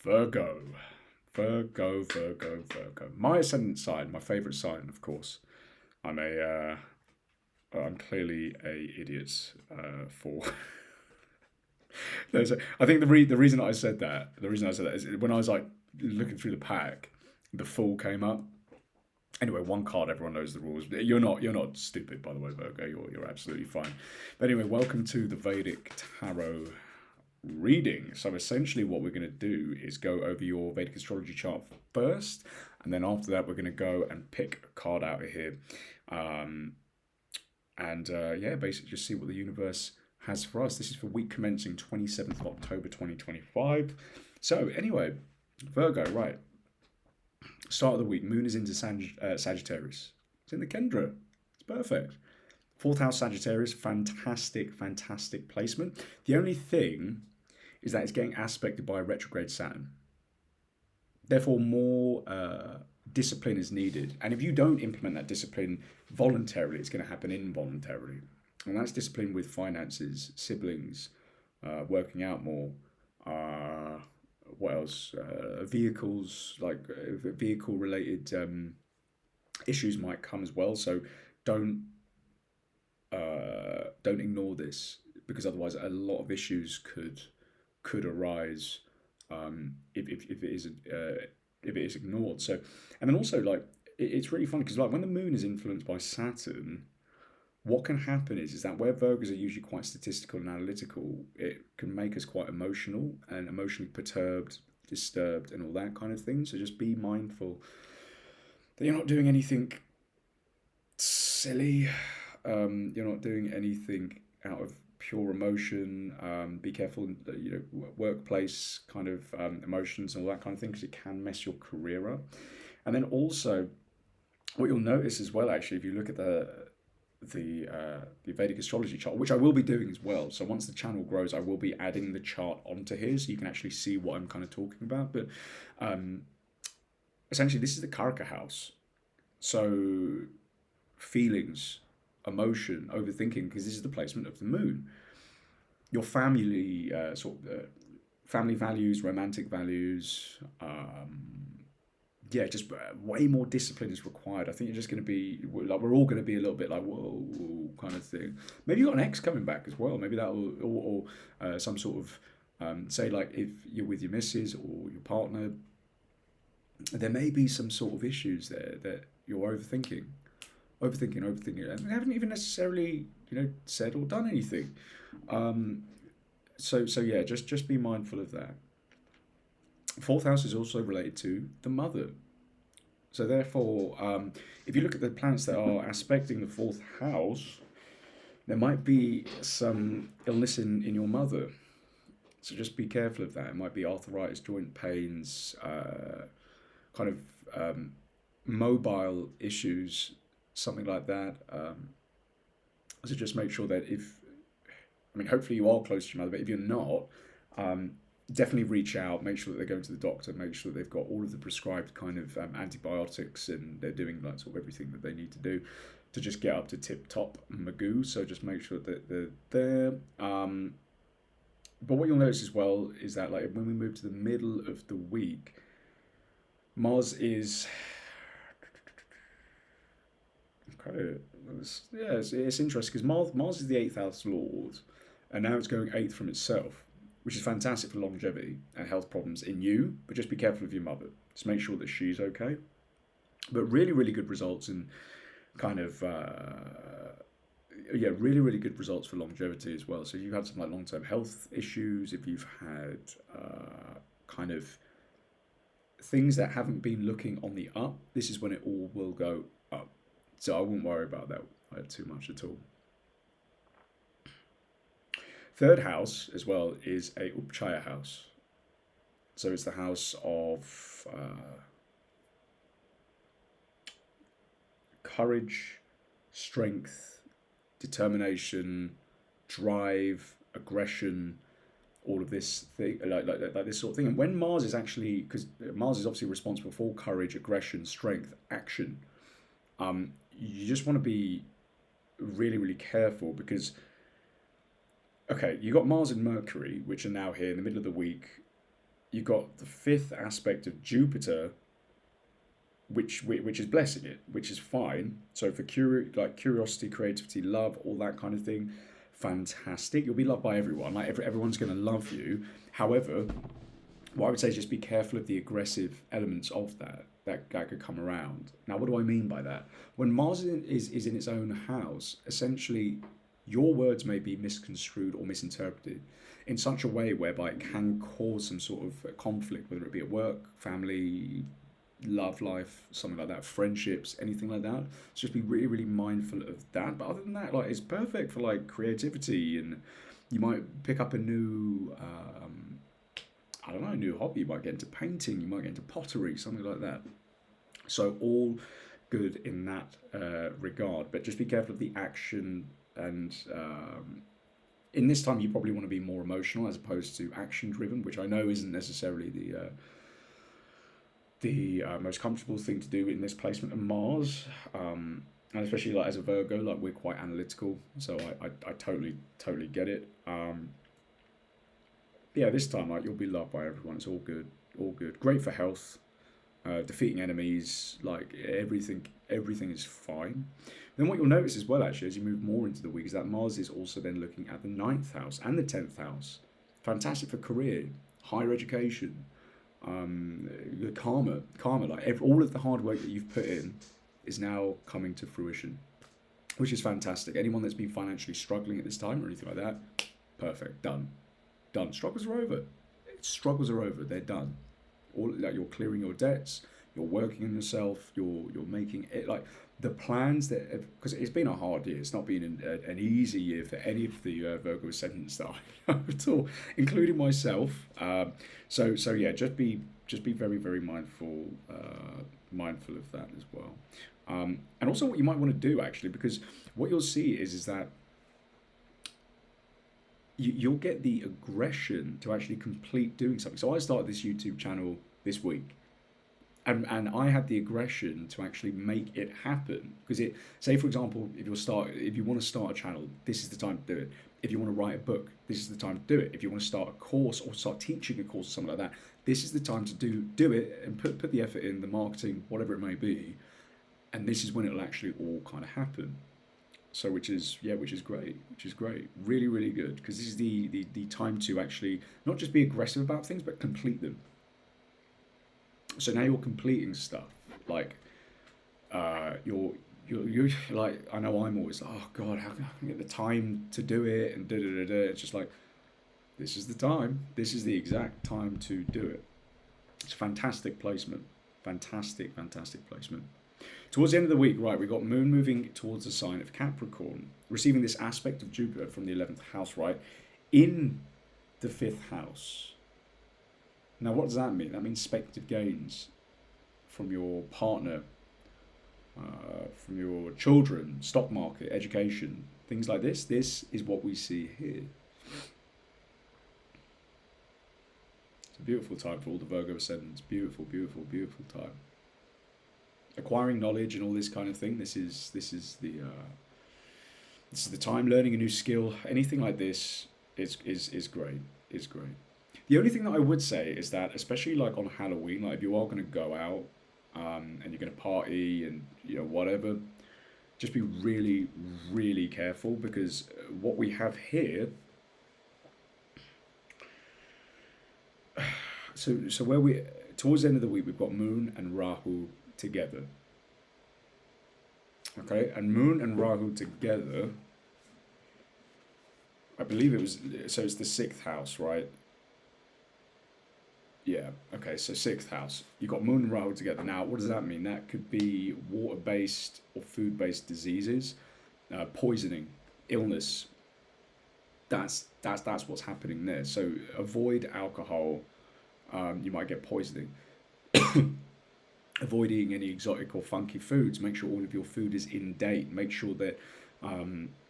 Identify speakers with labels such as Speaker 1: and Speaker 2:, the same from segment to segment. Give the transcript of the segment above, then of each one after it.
Speaker 1: Virgo. Virgo. My ascendant sign, my favourite sign, of course. I'm clearly a idiot for. I think the reason I said that, is when I was like looking through the pack, the Fool came up. Anyway, one card, everyone knows the rules. You're not stupid, by the way, Virgo. You're absolutely fine. But anyway, welcome to the Vedic Tarot reading. So essentially what we're going to do is go over your Vedic Astrology chart first, and then after that we're going to go and pick a card out of here, basically just see what the universe has for us. This is for week commencing 27th of October 2025. So anyway, Virgo, right, start of the week, moon is into Sagittarius. It's in the Kendra. It's perfect. Fourth house Sagittarius, fantastic placement. The only thing is that it's getting aspected by a retrograde Saturn. Therefore, more discipline is needed. And if you don't implement that discipline voluntarily, it's going to happen involuntarily. And that's discipline with finances, siblings, working out more. What else? Vehicles, like vehicle-related issues might come as well. So don't ignore this, because otherwise a lot of issues could arise if it is ignored. So, and then also, like, it's really funny because, like, when the moon is influenced by Saturn, what can happen is that where Virgos are usually quite statistical and analytical, it can make us quite emotional and emotionally perturbed, disturbed, and all that kind of thing. So just be mindful that you're not doing anything silly. You're not doing anything out of pure emotion. Be careful, workplace kind of emotions and all that kind of thing, because it can mess your career up. And then also, what you'll notice as well, actually, if you look at the Vedic Astrology chart, which I will be doing as well. So once the channel grows, I will be adding the chart onto here, so you can actually see what I'm kind of talking about. But essentially, this is the Karaka house. So feelings, emotion, overthinking, because this is the placement of the moon. Your family, family values, romantic values, just way more discipline is required. I think you're just going to be like, we're all going to be a little bit like, whoa, kind of thing. Maybe you've got an ex coming back as well. Maybe that will, or some sort of, say, like, if you're with your missus or your partner, there may be some sort of issues there that you're overthinking, and haven't even necessarily, said or done anything. Just be mindful of that. Fourth house is also related to the mother. So therefore, if you look at the planets that are aspecting the fourth house, there might be some illness in your mother. So just be careful of that. It might be arthritis, joint pains, mobile issues, something like that. So just make sure that hopefully you are close to your mother, but if you're not, definitely reach out, make sure that they're going to the doctor, make sure that they've got all of the prescribed kind of antibiotics, and they're doing like sort of everything that they need to do to just get up to tip top magoo. So just make sure that they're there. But what you'll notice as well is that, like, when we move to the middle of the week, Mars is it's interesting because Mars is the 8th house lord, and now it's going 8th from itself, which is fantastic for longevity and health problems in you. But just be careful of your mother. Just make sure that she's okay. But really, really good results in kind of really good results for longevity as well. So if you've had some like long-term health issues, if you've had kind of things that haven't been looking on the up, this is when it all will go up. So I wouldn't worry about that too much at all. Third house as well is a Upchaya house. So it's the house of courage, strength, determination, drive, aggression, all of this thing, like this sort of thing. And when Mars is actually, because Mars is obviously responsible for courage, aggression, strength, action, you just want to be really, really careful, because okay, you got Mars and Mercury, which are now here in the middle of the week. you've got the fifth aspect of Jupiter, which is blessing it, which is fine. So for curiosity, creativity, love, all that kind of thing, fantastic. You'll be loved by everyone. Like everyone's going to love you. However, what I would say is just be careful of the aggressive elements of that could come around. Now, what do I mean by that? When Mars is in its own house, essentially, your words may be misconstrued or misinterpreted in such a way whereby it can cause some sort of conflict, whether it be at work, family, love life, something like that, friendships, anything like that. So just be really, really mindful of that. But other than that, like, it's perfect for like creativity, and you might pick up a new I don't know, a new hobby. You might get into painting, you might get into pottery, something like that. So all good in that regard, but just be careful of the action. And in this time, you probably want to be more emotional as opposed to action driven, which I know isn't necessarily the most comfortable thing to do in this placement of Mars. And especially like as a Virgo, like we're quite analytical, so I totally get it. Yeah, this time like you'll be loved by everyone. It's all good, all good. Great for health, defeating enemies, like everything is fine. Then what you'll notice as well, actually, as you move more into the week, is that Mars is also then looking at the 9th house and the 10th house. Fantastic for career, higher education, karma. Like all of the hard work that you've put in is now coming to fruition, which is fantastic. Anyone that's been financially struggling at this time or anything like that, perfect, done. Struggles are over. Struggles are over. They're done. All like you're clearing your debts. You're working on yourself. You're making it like the plans that, because it's been a hard year. It's not been an easy year for any of the Virgo ascendant stars at all, including myself. So yeah, just be very, very mindful of that as well. And also what you might want to do, actually, because what you'll see is that you'll get the aggression to actually complete doing something. So I started this YouTube channel this week, and I had the aggression to actually make it happen. Because it, say for example, if you want to start a channel, this is the time to do it. If you want to write a book, this is the time to do it. If you want to start a course or start teaching a course or something like that, this is the time to do it and put the effort in, the marketing, whatever it may be, and this is when it'll actually all kind of happen. So which is great, really, really good, because this is the time to actually not just be aggressive about things, but complete them. So now you're completing stuff, like you're like, I know I'm always like, oh God, how can I get the time to do it, and It's just like, this is the time, this is the exact time to do it. It's a fantastic placement, fantastic placement. Towards the end of the week, right, we've got Moon moving towards the sign of Capricorn, receiving this aspect of Jupiter from the 11th house, right, in the 5th house. Now, what does that mean? That means speculative gains from your partner, from your children, stock market, education, things like this. This is what we see here. It's a beautiful time for all the Virgo ascendants. Beautiful, beautiful, beautiful time. Acquiring knowledge and all this kind of thing. This is the time. Learning a new skill, anything like this is great. Is great. The only thing that I would say is that, especially like on Halloween, like if you are going to go out and you're going to party and whatever, just be really, really careful, because what we have here. So where we towards the end of the week, we've got Moon and Rahu together. Okay, and Moon and Rahu together, I believe it's the 6th house, right? Yeah, okay, so 6th house. You've got Moon and Rahu together. Now, what does that mean? That could be water-based or food-based diseases, poisoning, illness. That's what's happening there. So avoid alcohol. You might get poisoning. Avoid eating any exotic or funky foods. Make sure all of your food is in date. Make sure that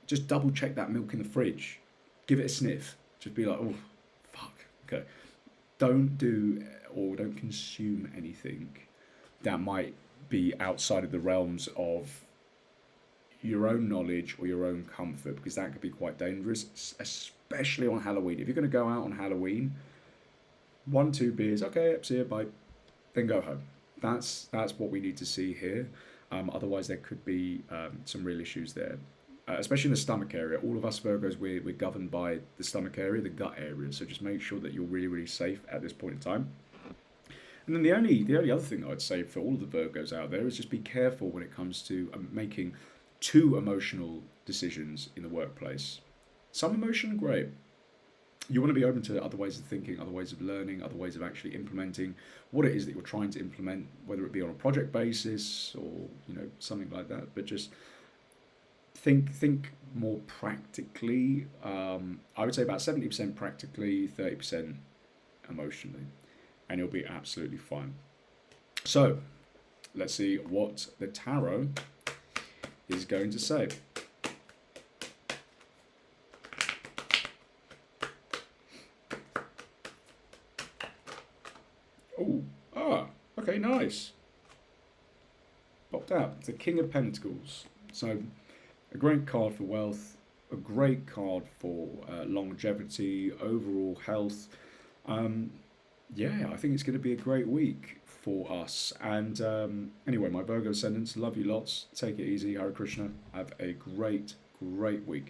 Speaker 1: just double check that milk in the fridge. Give it a sniff. Just be like, oh, fuck. Okay. Don't consume anything that might be outside of the realms of your own knowledge or your own comfort, because that could be quite dangerous, especially on Halloween. If you're going to go out on Halloween, 1, 2 beers, okay, see you, bye, then go home. That's what we need to see here. Otherwise, there could be some real issues there, especially in the stomach area. All of us Virgos, we're governed by the stomach area, the gut area. So just make sure that you're really, really safe at this point in time. And then the only other thing that I'd say for all of the Virgos out there is just be careful when it comes to making too emotional decisions in the workplace. Some emotion, great. You want to be open to other ways of thinking, other ways of learning, other ways of actually implementing what it is that you're trying to implement, whether it be on a project basis or something like that. But just think more practically. I would say about 70% practically, 30% emotionally, and you'll be absolutely fine. So let's see what the tarot is going to say. Okay, nice. Popped out. It's the King of Pentacles. So, a great card for wealth, a great card for longevity, overall health. Yeah, I think it's going to be a great week for us. And anyway, my Virgo ascendants, love you lots. Take it easy. Hare Krishna. Have a great, great week.